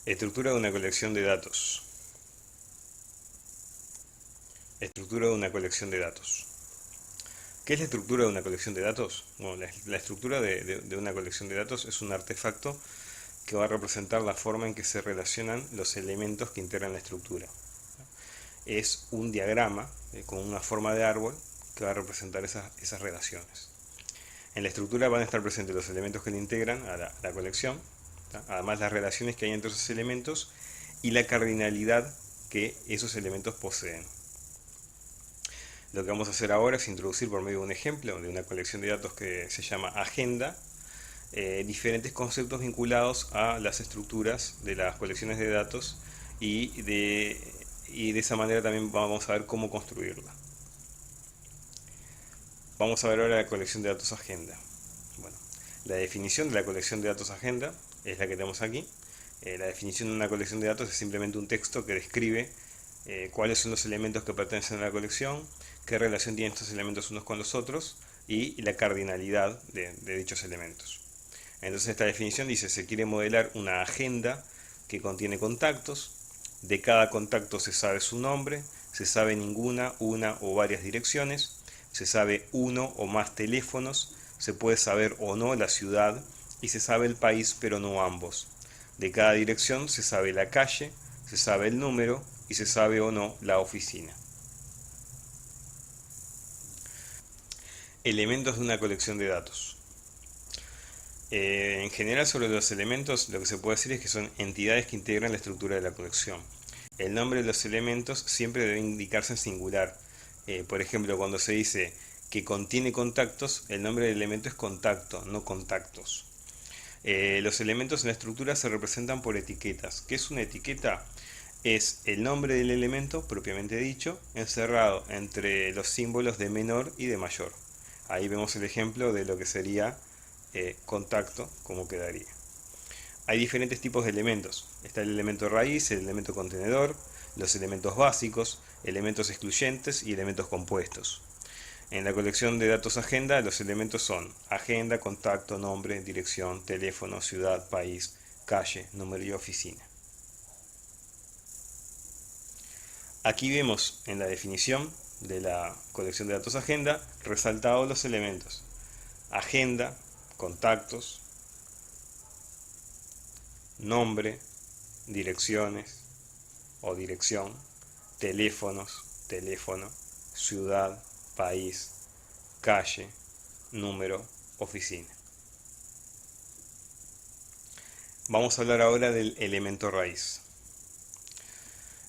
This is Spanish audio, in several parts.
Estructura de una colección de datos. Estructura de una colección de datos. ¿Qué es la estructura de una colección de datos? Bueno, la estructura de una colección de datos es un artefacto que va a representar la forma en que se relacionan los elementos que integran la estructura. Es un diagrama con una forma de árbol que va a representar esas relaciones. En la estructura van a estar presentes los elementos que le integran a la colección, ¿tá? Además las relaciones que hay entre esos elementos y la cardinalidad que esos elementos poseen. Lo que vamos a hacer ahora es introducir por medio de un ejemplo de una colección de datos que se llama agenda, diferentes conceptos vinculados a las estructuras de las colecciones de datos y de esa manera también vamos a ver cómo construirla. Vamos a ver ahora la colección de datos agenda. Bueno, la definición de la colección de datos agenda es la que tenemos aquí. La definición de una colección de datos es simplemente un texto que describe cuáles son los elementos que pertenecen a la colección, qué relación tienen estos elementos unos con los otros y la cardinalidad de dichos elementos. Entonces esta definición dice: se quiere modelar una agenda que contiene contactos. De cada contacto se sabe su nombre, se sabe ninguna, una o varias direcciones, se sabe uno o más teléfonos, se puede saber o no la ciudad y se sabe el país pero no ambos. De cada dirección se sabe la calle, se sabe el número y se sabe o no la oficina. Elementos de una colección de datos. En general, sobre los elementos lo que se puede decir es que son entidades que integran la estructura de la colección. El nombre de los elementos siempre debe indicarse en singular. Por ejemplo, cuando se dice que contiene contactos, el nombre del elemento es contacto, no contactos. Los elementos en la estructura se representan por etiquetas. ¿Qué es una etiqueta? Es el nombre del elemento propiamente dicho, encerrado entre los símbolos de menor y de mayor. Ahí vemos el ejemplo de lo que sería contacto, como quedaría. Hay diferentes tipos de elementos. Está el elemento raíz, el elemento contenedor, los elementos básicos, elementos excluyentes y elementos compuestos. En la colección de datos agenda, los elementos son agenda, contacto, nombre, dirección, teléfono, ciudad, país, calle, número y oficina. Aquí vemos en la definición de la colección de datos agenda resaltados los elementos: agenda, contactos, nombre, direcciones o dirección, teléfonos, teléfono, ciudad, país, calle, número, oficina. Vamos a hablar ahora del elemento raíz.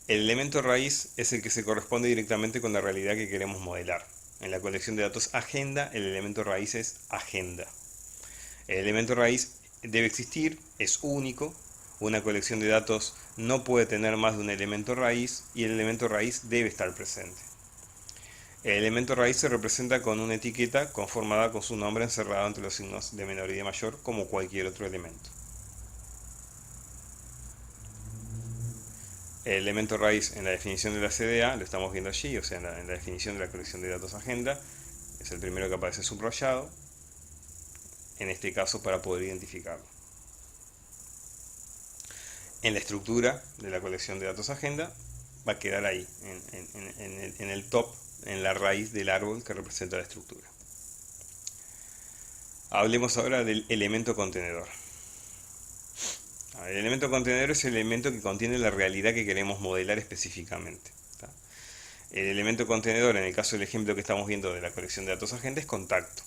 El elemento raíz es el que se corresponde directamente con la realidad que queremos modelar. En la colección de datos agenda, el elemento raíz es agenda. El elemento raíz debe existir, es único. Una colección de datos no puede tener más de un elemento raíz y el elemento raíz debe estar presente. El elemento raíz se representa con una etiqueta conformada con su nombre encerrado entre los signos de menor y de mayor, como cualquier otro elemento. El elemento raíz en la definición de la CDA, lo estamos viendo allí, o sea, en la definición de la colección de datos agenda, es el primero que aparece subrayado, en este caso para poder identificarlo. En la estructura de la colección de datos agenda va a quedar ahí, en el top, en la raíz del árbol que representa la estructura. Hablemos ahora del elemento contenedor. El elemento contenedor es el elemento que contiene la realidad que queremos modelar específicamente. El elemento contenedor, en el caso del ejemplo que estamos viendo de la colección de datos agenda, es contacto.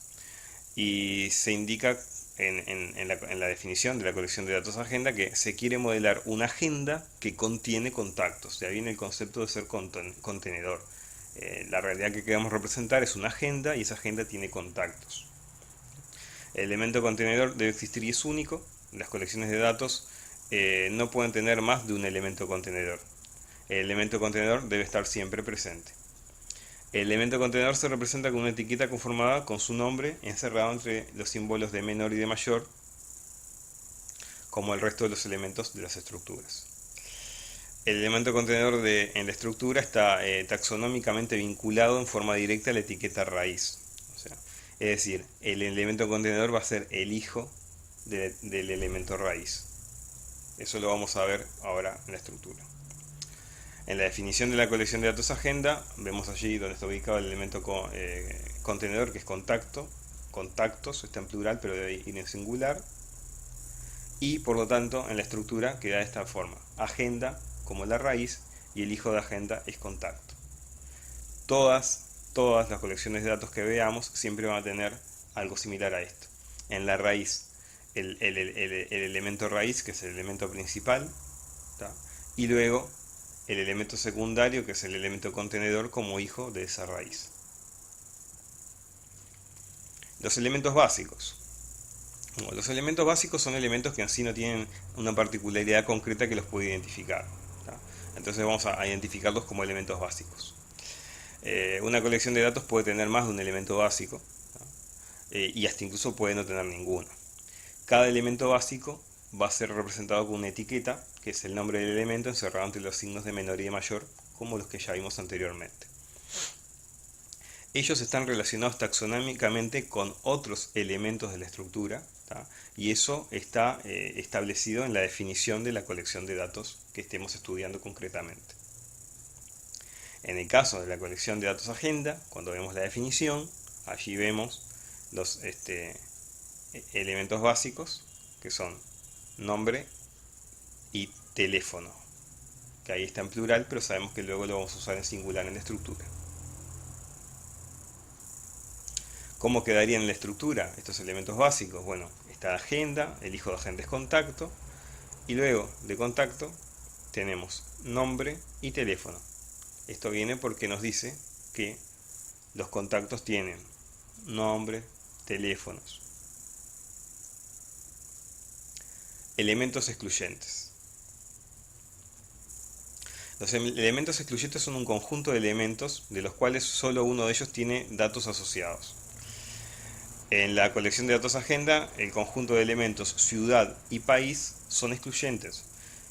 Y se indica en la definición de la colección de datos agenda que se quiere modelar una agenda que contiene contactos. De ahí viene el concepto de ser contenedor. La realidad que queremos representar es una agenda y esa agenda tiene contactos. El elemento contenedor debe existir y es único. Las colecciones de datos no pueden tener más de un elemento contenedor. El elemento contenedor debe estar siempre presente. El elemento contenedor se representa con una etiqueta conformada con su nombre encerrado entre los símbolos de menor y de mayor, como el resto de los elementos de las estructuras. El elemento contenedor en la estructura está taxonómicamente vinculado en forma directa a la etiqueta raíz. Es decir, el elemento contenedor va a ser el hijo del elemento raíz. Eso lo vamos a ver ahora en la estructura. En la definición de la colección de datos agenda, vemos allí donde está ubicado el elemento contenedor, que es contacto. Contactos está en plural, pero debe ir en singular. Y por lo tanto, en la estructura queda de esta forma: agenda como la raíz, y el hijo de agenda es contacto. Todas las colecciones de datos que veamos siempre van a tener algo similar a esto. En la raíz, el elemento raíz, que es el elemento principal, ¿tá? Y luego el elemento secundario, que es el elemento contenedor, como hijo de esa raíz. Los elementos básicos. Bueno, los elementos básicos son elementos que en sí no tienen una particularidad concreta que los puede identificar, ¿tá? Entonces vamos a identificarlos como elementos básicos. Una colección de datos puede tener más de un elemento básico, ¿tá? Y hasta incluso puede no tener ninguno. Cada elemento básico va a ser representado con una etiqueta, que es el nombre del elemento encerrado entre los signos de menor y de mayor, como los que ya vimos anteriormente. Ellos están relacionados taxonómicamente con otros elementos de la estructura, ¿tá? Y eso está establecido en la definición de la colección de datos que estemos estudiando concretamente. En el caso de la colección de datos agenda, cuando vemos la definición, allí vemos los elementos básicos, que son nombre y teléfono, que ahí está en plural, pero sabemos que luego lo vamos a usar en singular en la estructura. ¿Cómo quedarían en la estructura estos elementos básicos? Bueno, está agenda, el hijo de agenda es contacto, y luego de contacto tenemos nombre y teléfono. Esto viene porque nos dice que los contactos tienen nombre, teléfonos. Elementos excluyentes. Los elementos excluyentes son un conjunto de elementos de los cuales solo uno de ellos tiene datos asociados. En la colección de datos agenda, el conjunto de elementos ciudad y país son excluyentes,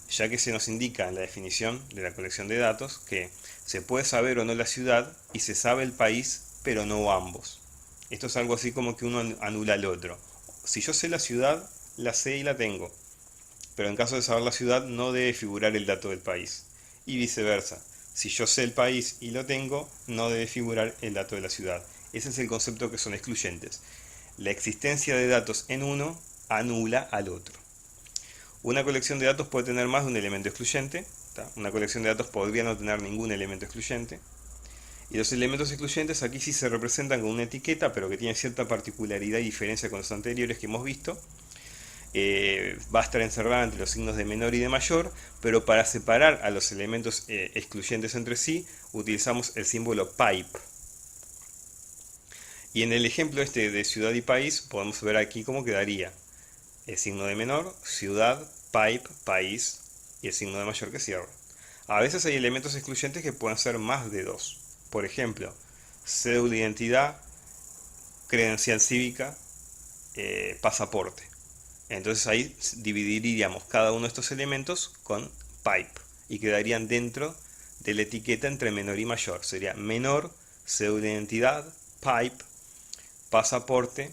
ya que se nos indica en la definición de la colección de datos que se puede saber o no la ciudad y se sabe el país, pero no ambos. Esto es algo así como que uno anula al otro. Si yo sé la ciudad, la sé y la tengo, pero en caso de saber la ciudad no debe figurar el dato del país. Y viceversa, si yo sé el país y lo tengo, no debe figurar el dato de la ciudad. Ese es el concepto que son excluyentes. La existencia de datos en uno anula al otro. Una colección de datos puede tener más de un elemento excluyente, ¿tá? Una colección de datos podría no tener ningún elemento excluyente. Y los elementos excluyentes aquí sí se representan con una etiqueta, pero que tiene cierta particularidad y diferencia con los anteriores que hemos visto. Va a estar encerrada entre los signos de menor y de mayor, pero para separar a los elementos excluyentes entre sí, utilizamos el símbolo pipe. Y en el ejemplo este de ciudad y país, podemos ver aquí cómo quedaría el signo de menor, ciudad, pipe, país, y el signo de mayor que cierra. A veces hay elementos excluyentes que pueden ser más de dos. Por ejemplo, cédula de identidad, credencial cívica, pasaporte. Entonces ahí dividiríamos cada uno de estos elementos con pipe y quedarían dentro de la etiqueta entre menor y mayor. Sería menor, cédula de identidad, pipe, pasaporte,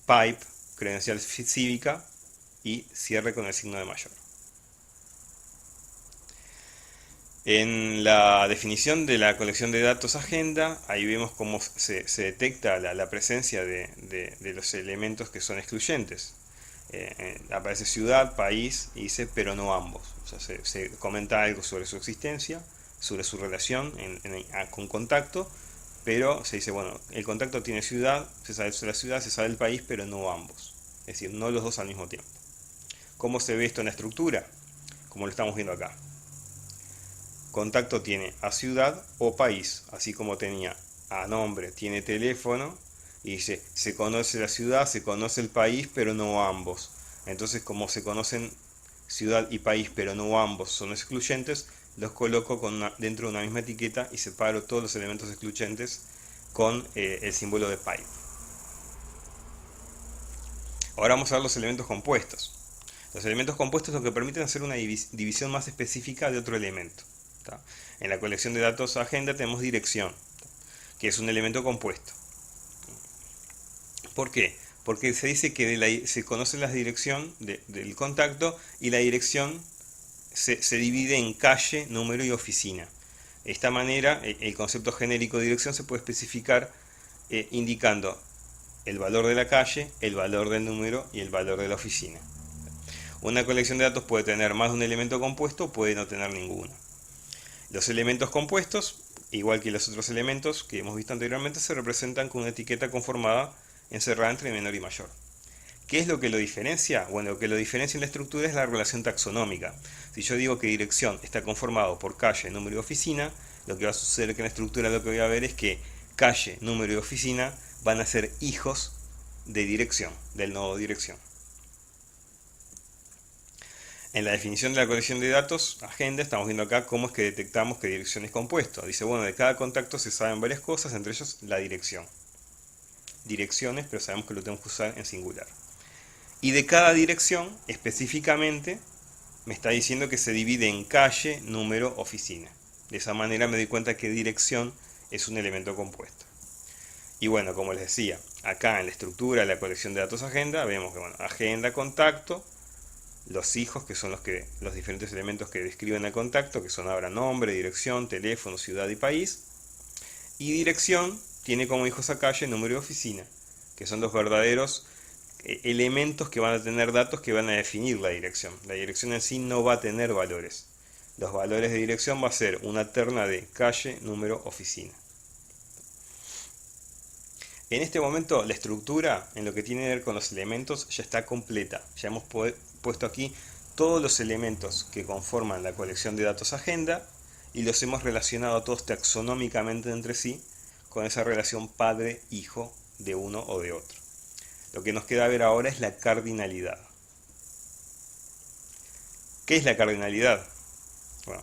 pipe, credencial cívica y cierre con el signo de mayor. En la definición de la colección de datos agenda, ahí vemos cómo se detecta la presencia de los elementos que son excluyentes. Aparece ciudad, país y dice pero no ambos. O sea, se comenta algo sobre su existencia, sobre su relación con contacto, pero se dice, bueno, el contacto tiene ciudad, se sabe la ciudad, se sabe el país, pero no ambos. Es decir, no los dos al mismo tiempo. ¿Cómo se ve esto en la estructura? Como lo estamos viendo acá. Contacto tiene a ciudad o país, así como tenía a nombre, tiene teléfono, y dice, se conoce la ciudad, se conoce el país, pero no ambos. Entonces, como se conocen ciudad y país, pero no ambos son excluyentes, los coloco dentro de una misma etiqueta y separo todos los elementos excluyentes con el símbolo de pipe. Ahora vamos a ver los elementos compuestos. Los elementos compuestos lo que permiten hacer una división más específica de otro elemento, ¿tá? En la colección de datos agenda tenemos dirección, ¿tá? Que es un elemento compuesto. ¿Por qué? porque se dice que se conoce la dirección del contacto y la dirección se divide en calle, número y oficina. De esta manera, el concepto genérico de dirección se puede especificar indicando el valor de la calle, el valor del número y el valor de la oficina. Una colección de datos puede tener más de un elemento compuesto o puede no tener ninguno. Los elementos compuestos, igual que los otros elementos que hemos visto anteriormente, se representan con una etiqueta conformada encerrada entre menor y mayor. ¿Qué es lo que lo diferencia? Bueno, lo que lo diferencia en la estructura es la relación taxonómica. Si yo digo que dirección está conformado por calle, número y oficina, lo que va a suceder que en la estructura lo que voy a ver es que calle, número y oficina van a ser hijos de dirección, del nodo dirección. En la definición de la colección de datos, agenda, estamos viendo acá cómo es que detectamos que dirección es compuesto. Dice, bueno, de cada contacto se saben varias cosas, entre ellos la dirección. Direcciones, pero sabemos que lo tenemos que usar en singular. Y de cada dirección, específicamente, me está diciendo que se divide en calle, número, oficina. De esa manera me doy cuenta que dirección es un elemento compuesto. Y bueno, como les decía, acá en la estructura de la colección de datos agenda, vemos que bueno, agenda, contacto, los hijos, que son los diferentes elementos que describen el contacto, que son ahora nombre, dirección, teléfono, ciudad y país. Y dirección tiene como hijos a calle, número y oficina, que son los verdaderos elementos que van a tener datos que van a definir la dirección. La dirección en sí no va a tener valores. Los valores de dirección va a ser una terna de calle, número, oficina. En este momento la estructura en lo que tiene que ver con los elementos ya está completa. Ya hemos puesto aquí todos los elementos que conforman la colección de datos agenda y los hemos relacionado a todos taxonómicamente entre sí con esa relación padre-hijo de uno o de otro. Lo que nos queda ver ahora es la cardinalidad. ¿Qué es la cardinalidad? Bueno,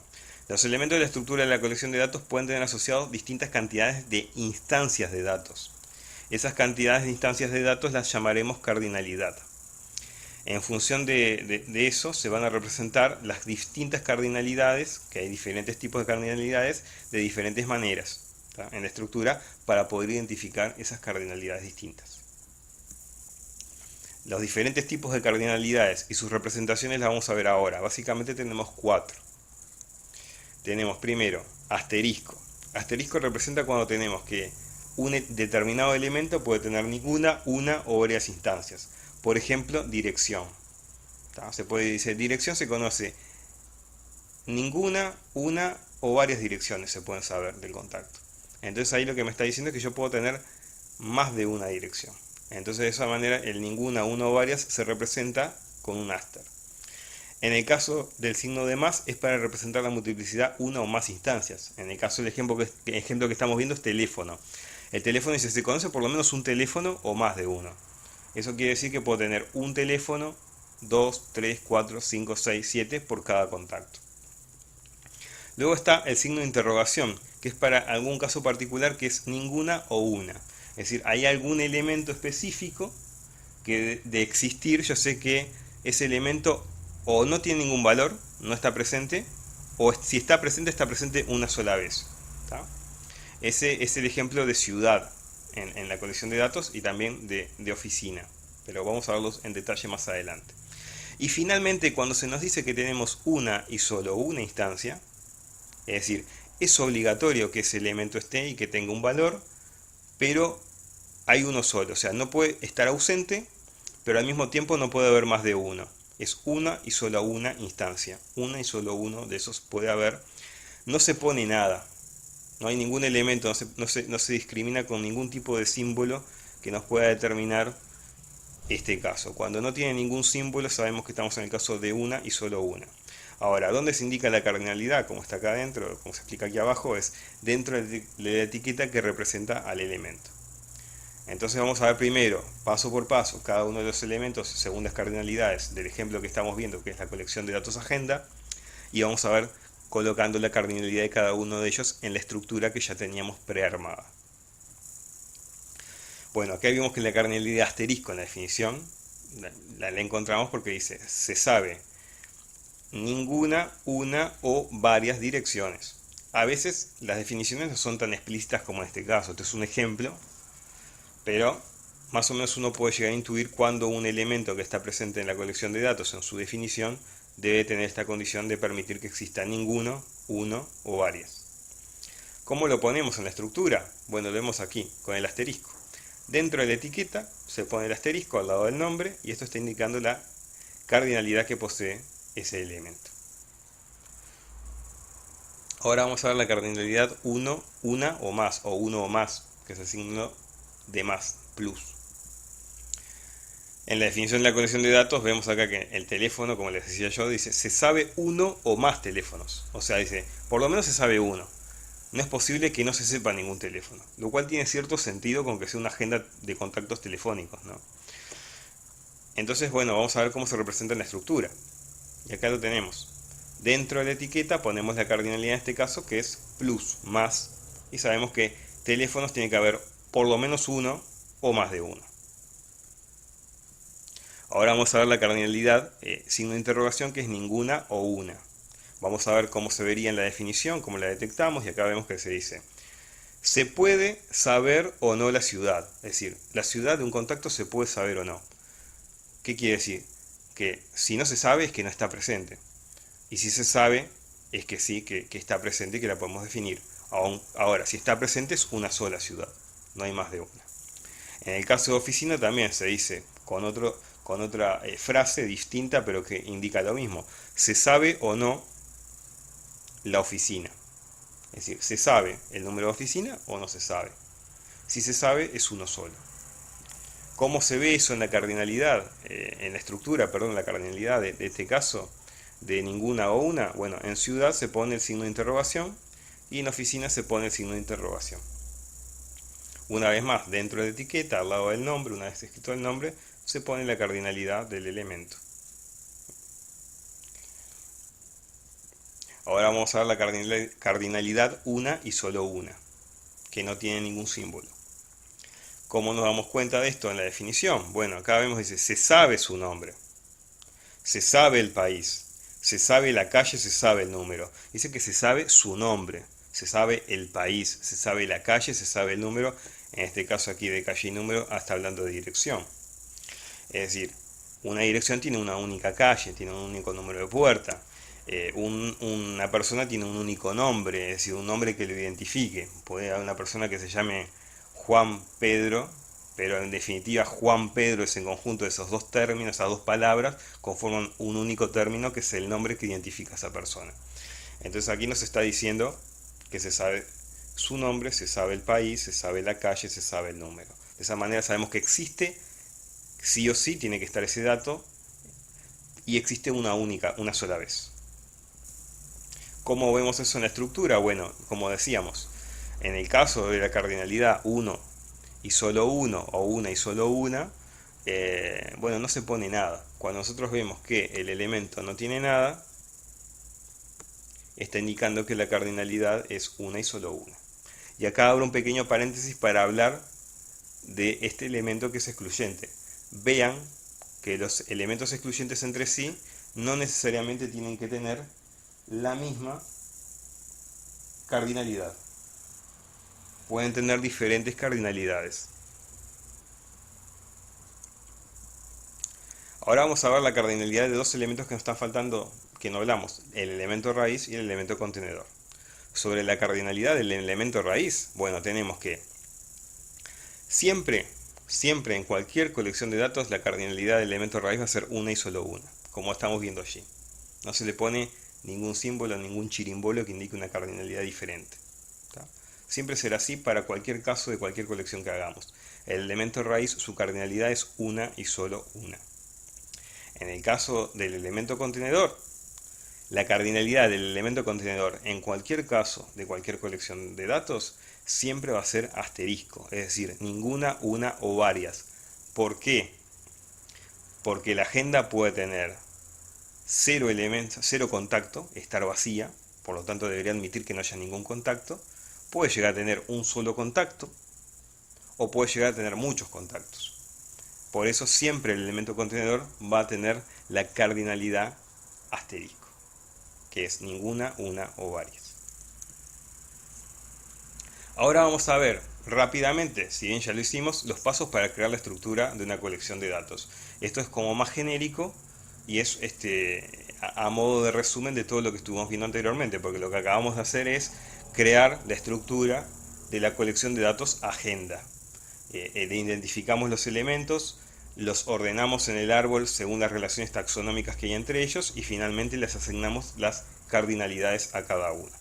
los elementos de la estructura de la colección de datos pueden tener asociados distintas cantidades de instancias de datos. Esas cantidades de instancias de datos las llamaremos cardinalidad. En función de eso se van a representar las distintas cardinalidades, que hay diferentes tipos de cardinalidades, de diferentes maneras, ¿tá?, en la estructura para poder identificar esas cardinalidades distintas. Los diferentes tipos de cardinalidades y sus representaciones las vamos a ver ahora. Básicamente tenemos 4. Tenemos primero asterisco. Asterisco representa cuando tenemos que un determinado elemento puede tener ninguna, una o varias instancias. Por ejemplo, dirección. Se puede decir, dirección se conoce ninguna, una o varias direcciones se pueden saber del contacto. Entonces ahí lo que me está diciendo es que yo puedo tener más de una dirección. Entonces de esa manera el ninguna, una o varias se representa con un aster. En el caso del signo de más es para representar la multiplicidad una o más instancias. En el caso del ejemplo que estamos viendo es teléfono. El teléfono dice, se conoce por lo menos un teléfono o más de uno. Eso quiere decir que puedo tener un teléfono, 2, 3, 4, 5, 6, 7 por cada contacto. Luego está el signo de interrogación, que es para algún caso particular que es ninguna o una. Es decir, hay algún elemento específico que de existir yo sé que ese elemento o no tiene ningún valor, no está presente, o si está presente una sola vez. ¿Tá? Ese es el ejemplo de ciudad en la colección de datos y también de oficina, pero vamos a verlos en detalle más adelante. Y finalmente, cuando se nos dice que tenemos una y solo una instancia, es decir, es obligatorio que ese elemento esté y que tenga un valor, pero hay uno solo, o sea, no puede estar ausente, pero al mismo tiempo no puede haber más de uno. Es una y solo una instancia, una y solo uno de esos puede haber. No se pone nada, no hay ningún elemento, no se discrimina con ningún tipo de símbolo que nos pueda determinar este caso. Cuando no tiene ningún símbolo sabemos que estamos en el caso de una y solo una. Ahora, ¿dónde se indica la cardinalidad? Como está acá adentro, como se explica aquí abajo, es dentro de la etiqueta que representa al elemento. Entonces vamos a ver primero, paso por paso, cada uno de los elementos según las cardinalidades del ejemplo que estamos viendo, que es la colección de datos agenda, y vamos a ver colocando la cardinalidad de cada uno de ellos en la estructura que ya teníamos prearmada. Bueno, aquí vimos que la cardinalidad asterisco en la definición la encontramos porque dice, se sabe ninguna, una o varias direcciones. A veces las definiciones no son tan explícitas como en este caso. Este es un ejemplo, pero más o menos uno puede llegar a intuir cuando un elemento que está presente en la colección de datos en su definición debe tener esta condición de permitir que exista ninguno, uno o varias. ¿Cómo lo ponemos en la estructura? Bueno, lo vemos aquí, con el asterisco. Dentro de la etiqueta se pone el asterisco al lado del nombre y esto está indicando la cardinalidad que posee ese elemento. Ahora vamos a ver la cardinalidad 1, una o más, o uno o más, que es el signo de más, plus. En la definición de la colección de datos vemos acá que el teléfono, como les decía yo, dice se sabe uno o más teléfonos. O sea, dice, por lo menos se sabe uno. No es posible que no se sepa ningún teléfono, lo cual tiene cierto sentido con que sea una agenda de contactos telefónicos, ¿no? Entonces, bueno, vamos a ver cómo se representa en la estructura. Y acá lo tenemos. Dentro de la etiqueta ponemos la cardinalidad en este caso, que es plus, más. Y sabemos que teléfonos tiene que haber por lo menos uno o más de uno. Ahora vamos a ver la cardinalidad, signo de interrogación, que es ninguna o una. Vamos a ver cómo se vería en la definición, cómo la detectamos, y acá vemos que se dice: se puede saber o no la ciudad. Es decir, la ciudad de un contacto se puede saber o no. ¿Qué quiere decir? Que si no se sabe es que no está presente. Y si se sabe es que sí, que está presente y que la podemos definir. Ahora, si está presente es una sola ciudad, no hay más de una. En el caso de oficina también se dice con otra frase distinta, pero que indica lo mismo. Se sabe o no la oficina. Es decir, ¿se sabe el número de oficina o no se sabe? Si se sabe, es uno solo. ¿Cómo se ve eso en la cardinalidad? En la estructura, perdón, la cardinalidad de este caso, de ninguna o una. Bueno, en ciudad se pone el signo de interrogación y en oficina se pone el signo de interrogación. Una vez más, dentro de la etiqueta, al lado del nombre, una vez escrito el nombre, se pone la cardinalidad del elemento. Ahora vamos a ver la cardinalidad una y solo una, que no tiene ningún símbolo. ¿Cómo nos damos cuenta de esto en la definición? Bueno, acá vemos, dice, se sabe su nombre, se sabe el país, se sabe la calle, se sabe el número. Dice que se sabe su nombre, se sabe el país, se sabe la calle, se sabe el número. En este caso aquí de calle y número, hasta hablando de dirección. Es decir, una dirección tiene una única calle, tiene un único número de puerta. Una persona tiene un único nombre, es decir, un nombre que lo identifique. Puede haber una persona que se llame Juan Pedro, pero en definitiva Juan Pedro es el conjunto de esos dos términos, esas dos palabras, conforman un único término que es el nombre que identifica a esa persona. Entonces aquí nos está diciendo que se sabe su nombre, se sabe el país, se sabe la calle, se sabe el número. De esa manera sabemos que existe, sí o sí tiene que estar ese dato, y existe una sola vez. ¿Cómo vemos eso en la estructura? Bueno, como decíamos, en el caso de la cardinalidad 1 y solo 1 o una y solo una, bueno, no se pone nada. Cuando nosotros vemos que el elemento no tiene nada, está indicando que la cardinalidad es una y solo una. Y acá abro un pequeño paréntesis para hablar de este elemento que es excluyente. Vean que los elementos excluyentes entre sí no necesariamente tienen que tener la misma cardinalidad. Pueden tener diferentes cardinalidades. Ahora vamos a ver la cardinalidad de dos elementos que nos están faltando, que no hablamos, el elemento raíz y el elemento contenedor. Sobre la cardinalidad del elemento raíz, bueno, tenemos que siempre en cualquier colección de datos la cardinalidad del elemento raíz va a ser una y solo una, como estamos viendo allí. No se le pone ningún símbolo, ningún chirimbolo que indique una cardinalidad diferente. Siempre será así para cualquier caso de cualquier colección que hagamos. El elemento raíz, su cardinalidad es una y solo una. En el caso del elemento contenedor, la cardinalidad del elemento contenedor en cualquier caso de cualquier colección de datos siempre va a ser asterisco, es decir, ninguna, una o varias. ¿Por qué? Porque la agenda puede tener cero elementos, cero contacto, estar vacía, por lo tanto debería admitir que no haya ningún contacto. Puede llegar a tener un solo contacto o puede llegar a tener muchos contactos. Por eso siempre el elemento contenedor va a tener la cardinalidad asterisco, que es ninguna, una o varias. Ahora vamos a ver rápidamente, si bien ya lo hicimos, los pasos para crear la estructura de una colección de datos. Esto es como más genérico y es a modo de resumen de todo lo que estuvimos viendo anteriormente, porque lo que acabamos de hacer es crear la estructura de la colección de datos agenda. Identificamos los elementos, los ordenamos en el árbol según las relaciones taxonómicas que hay entre ellos y finalmente les asignamos las cardinalidades a cada uno.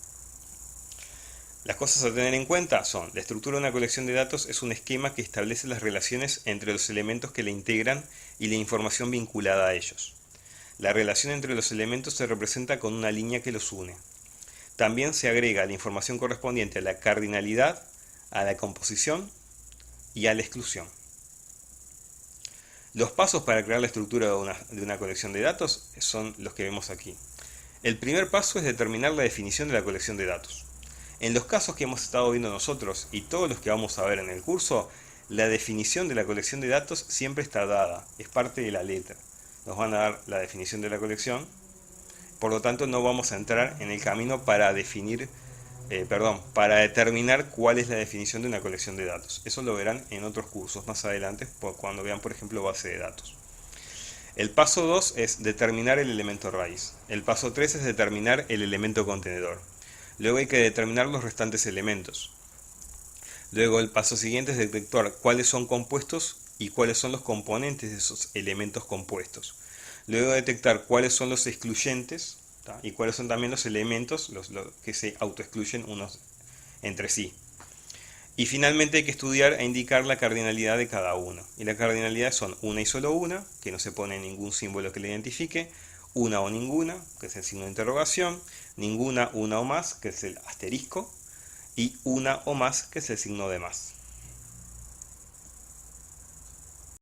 Las cosas a tener en cuenta son: la estructura de una colección de datos es un esquema que establece las relaciones entre los elementos que la integran y la información vinculada a ellos. La relación entre los elementos se representa con una línea que los une. También se agrega la información correspondiente a la cardinalidad, a la composición y a la exclusión. Los pasos para crear la estructura de una colección de datos son los que vemos aquí. El primer paso es determinar la definición de la colección de datos. En los casos que hemos estado viendo nosotros y todos los que vamos a ver en el curso, la definición de la colección de datos siempre está dada, es parte de la letra. Nos van a dar la definición de la colección, por lo tanto no vamos a entrar en el camino para para determinar cuál es la definición de una colección de datos. Eso lo verán en otros cursos más adelante, cuando vean por ejemplo base de datos. El paso 2 es determinar el elemento raíz. El paso 3 es determinar el elemento contenedor. Luego hay que determinar los restantes elementos. Luego el paso siguiente es detectar cuáles son compuestos y cuáles son los componentes de esos elementos compuestos. Luego detectar cuáles son los excluyentes, ¿tá? Y cuáles son también los elementos los que se autoexcluyen unos entre sí. Y finalmente hay que estudiar e indicar la cardinalidad de cada uno. Y la cardinalidad son una y solo una, que no se pone ningún símbolo que la identifique, una o ninguna, que es el signo de interrogación, ninguna, una o más, que es el asterisco, y una o más, que es el signo de más.